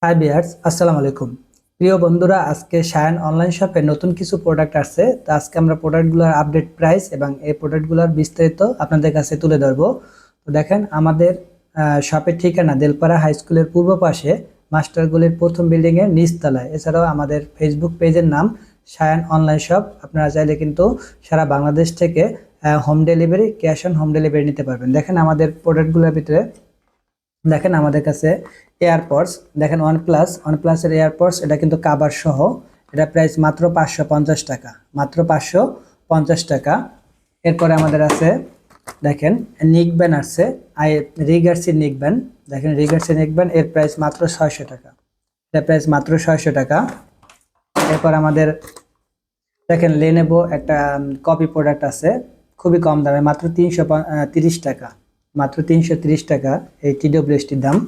High বিয়ার্স, আসসালামু আলাইকুম। প্রিয় বন্ধুরা, আজকে শায়ান অনলাইন শপে নতুন কিছু প্রোডাক্ট আসছে। তো আজকে আমরা প্রোডাক্টগুলোর আপডেট প্রাইস এবং এই প্রোডাক্টগুলোর বিস্তারিত আপনাদের কাছে তুলে ধরবো। তো দেখেন, আমাদের শপের ঠিকানা দেলপাড়া হাই স্কুলের পূর্ব পাশে, মাস্টার গলির প্রথম বিল্ডিংয়ের নিচতলায়। এছাড়াও আমাদের ফেসবুক পেজের নাম শায়ান অনলাইন শপ। আপনারা চাইলে কিন্তু সারা বাংলাদেশ থেকে home delivery, cash on home delivery নিতে পারবেন। দেখেন আমাদের প্রোডাক্টগুলোর ভিতরে দেখেন আমাদের কাছে এয়ারপডস, দেখেন ওয়ানপ্লাসের এয়ারপডস, এটা কিন্তু কাভার সহ। এটা প্রাইস মাত্র 550 টাকা, মাত্র 550 টাকা। এরপরে আমাদের আছে দেখেন নিকব্যান্ড আছে, রিগার্সির নিকব্যান্ড। দেখেন রিগার্সির নিকব্যান্ড, এর প্রাইস মাত্র 600 টাকা, এর প্রাইস মাত্র 600 টাকা। এরপর আমাদের দেখেন লেনেভো একটা কপি প্রোডাক্ট আছে, খুবই কম দামে, মাত্র 330 টাকা, মাত্র 330 টাকা এই টিডব্লিউএসটির দাম।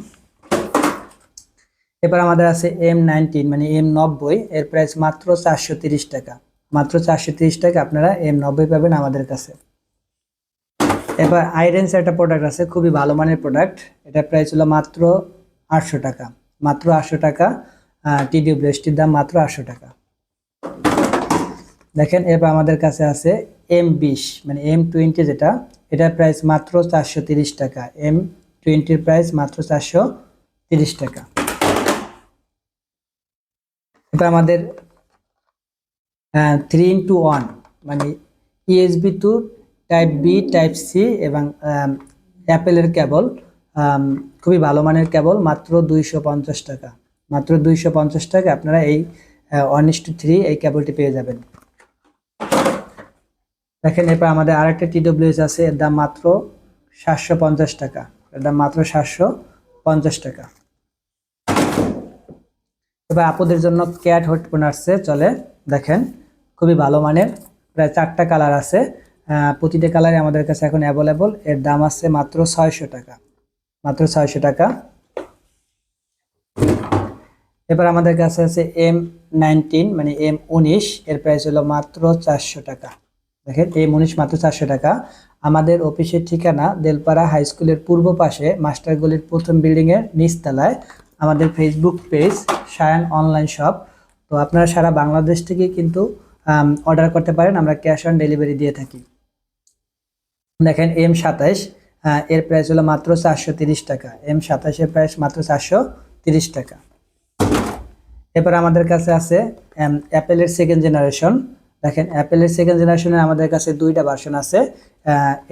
এবার আমাদের আছে M19 মানে M90, এর প্রাইস মাত্র 430 টাকা, মাত্র 430 টাকা আপনারা M90 পাবেন আমাদের কাছে। এবার আইরেন্স একটা প্রোডাক্ট আছে, খুবই ভালো মানের প্রোডাক্ট, এটার প্রাইস হলো মাত্র 800 টাকা, মাত্র 800 টাকা। টিডব্লিউএসটির দাম মাত্র 800 টাকা। দেখেন এবার আমাদের কাছে আছে M20 মানে M20 যেটা, এটার প্রাইস মাত্র 430 টাকা, M20 প্রাইস মাত্র 430 টাকা। এবার আমাদের 3-in-1 মানে USB to type B type C এবং অ্যাপেলের কেবল, খুবই ভালো মানের কেবল, মাত্র 250 টাকা, মাত্র 250 টাকা আপনারা এই 1:3 এই কেবলটি পেয়ে যাবেন। দেখেন এরপর আমাদের আরেকটা টিডব্লিউএস আছে, এর দাম মাত্র 750 টাকা, এর দাম মাত্র 750 টাকা। এবার আপুদের জন্য ক্যাট হেডফোন আসছে, চলে দেখেন খুবই ভালো মানের, প্রায় 4টা কালার আছে, প্রতিটা কালারে আমাদের কাছে এখন অ্যাভেলেবল। এর দাম আছে মাত্র 600 টাকা, মাত্র 600 টাকা। এবার আমাদের কাছে আছে M19 মানে M19, এর প্রাইস হলো মাত্র 400 টাকা। দেখেন M19 মাত্র 400 টাকা। আমাদের অফিসের ঠিকানা দেলপাড়া হাই স্কুলের পূর্ব পাশে, মাস্টার গলির প্রথম বিল্ডিংয়ের নিচতলায়। আমাদের Facebook page Shayan online shop. তো আপনারা সারা বাংলাদেশ থেকে কিন্তু অর্ডার করতে পারেন, আমরা ক্যাশ অন ডেলিভারি দিয়ে থাকি। দেখেন M27, এর প্রাইস হলো মাত্র 430 টাকা, M27 এর প্রাইস মাত্র 430 টাকা। এরপর আমাদের কাছে আছে অ্যাপেলের সেকেন্ড জেনারেশন। দেখেন অ্যাপেলের সেকেন্ড জেনারেশনের আমাদের কাছে দুইটা ভার্সন আছে।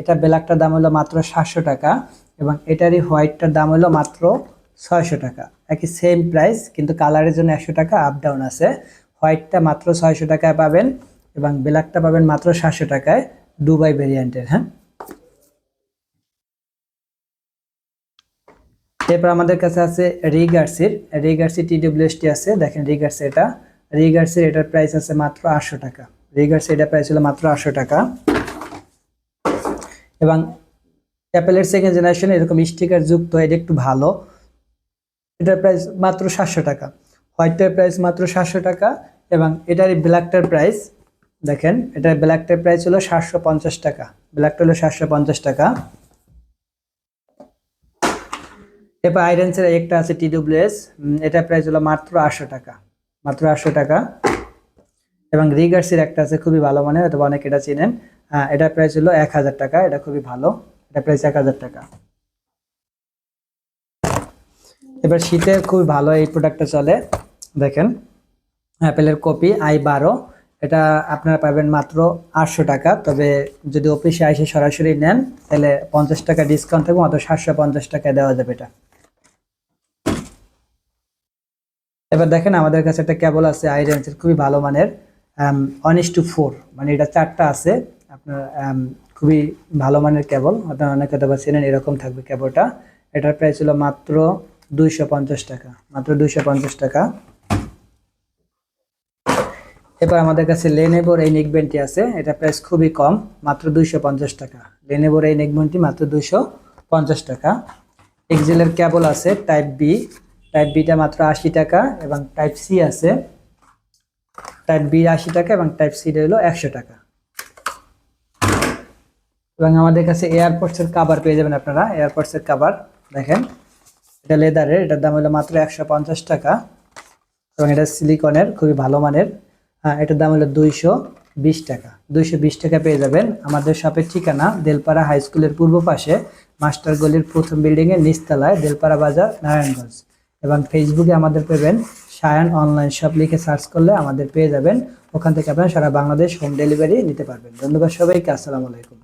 এটা ব্ল্যাকটার দাম হলো মাত্র 700 টাকা এবং এটারই হোয়াইটটার দাম হলো মাত্র 600 টাকা। একই সেম প্রাইস, কিন্তু কালারের জন্য 100 টাকা আপ ডাউন আছে। হোয়াইটটা মাত্র 600 টাকায় পাবেন এবং ব্ল্যাকটা পাবেন মাত্র 700 টাকায়, দুবাই ভেরিয়েন্টের। হ্যাঁ, এরপর আমাদের কাছে আছে রিগার্সির টিডব্লিউএসটি আছে। দেখেন রিগার্সির এটার প্রাইস আছে মাত্র 800 টাকা, রিগার্সির এটার প্রাইস হলো মাত্র 800 টাকা। এবং অ্যাপেলের সেকেন্ড জেনারেশন এরকম স্টিকার যুক্ত, এটা একটু ভালো, এটার প্রাইস মাত্র 700 টাকা, হোয়াইটের প্রাইস মাত্র 700 টাকা এবং এটার ব্ল্যাকটার প্রাইস, দেখেন এটার ব্ল্যাকটার প্রাইস হলো 750 টাকা, ব্ল্যাকটা হলো 750 টাকা। এরপর আইরেন্সের একটা আছে টিডব্লিউএস, এটা প্রাইস হলো মাত্র 800 টাকা, মাত্র 800 টাকা। এবং রিগার্সের একটা আছে খুবই ভালো মানের, অথবা অনেকে এটা চিনেন, এটার প্রাইস হলো 1000 টাকা, এটা খুবই ভালো, এটা প্রাইস 1000 টাকা। এবার শীতে খুবই ভালো এই প্রোডাক্টটা চলে, দেখেন অ্যাপেলের কপি i12, এটা আপনারা পাবেন মাত্র 800 টাকা। তবে যদি অফিসে এসে সরাসরি নেন তাহলে 50 টাকা ডিসকাউন্ট থাকবে, মাত্র 750 টাকায় দেওয়া যাবে এটা। এবার দেখেন আমাদের কাছে একটা কেবল আছে আইরেন্সের, খুবই ভালো মানের, 1:4 মানে এটা 4টা আছে আপনার, খুবই ভালো মানের কেবল, আপনারা অনেকে হয়তো চেনেন, এরকম থাকবে কেবলটা। এটার প্রাইস হলো মাত্র 250 টাকা, মাত্র 250 টাকা। এবার আমাদের কাছে লেনেভোর এই নেকব্যান্ডটি আছে, এটা প্রাইস খুবই কম, মাত্র 250 টাকা, লেনেভোর এই নেকব্যান্ডটি মাত্র 250 টাকা। এক্সেলের কেবল আছে টাইপ বিটা মাত্র 80 টাকা এবং টাইপ সি আছে, টাইপ বি 80 টাকা এবং টাইপ সি হলো 100 টাকা। এবং আমাদের কাছে এয়ারপডস এর কভার পেয়ে যাবেন আপনারা, এয়ারপডস এর কভার দেখেন এটা লেদারের, এটার দাম হলো মাত্র 150 টাকা এবং এটা সিলিকনের খুবই ভালো মানের। এটার দাম হলো 220 টাকা। 220 টাকা পেয়ে যাবেন। আমাদের শপের ঠিকানা দেলপাড়া হাই স্কুলের পূর্ব পাশে মাস্টার গলির প্রথম বিল্ডিং এর নিচতলায়, দেলপাড়া বাজার, নারায়ণগঞ্জ। এবং ফেসবুকে আমাদের পেবেন সায়ান অনলাইন শপ লিখে সার্চ করলে আমাদের পেয়ে যাবেন। ওখান থেকে আপনারা সারা বাংলাদেশ হোম ডেলিভারি নিতে পারবেন। ধন্যবাদ সবাইকে। আসসালামু আলাইকুম।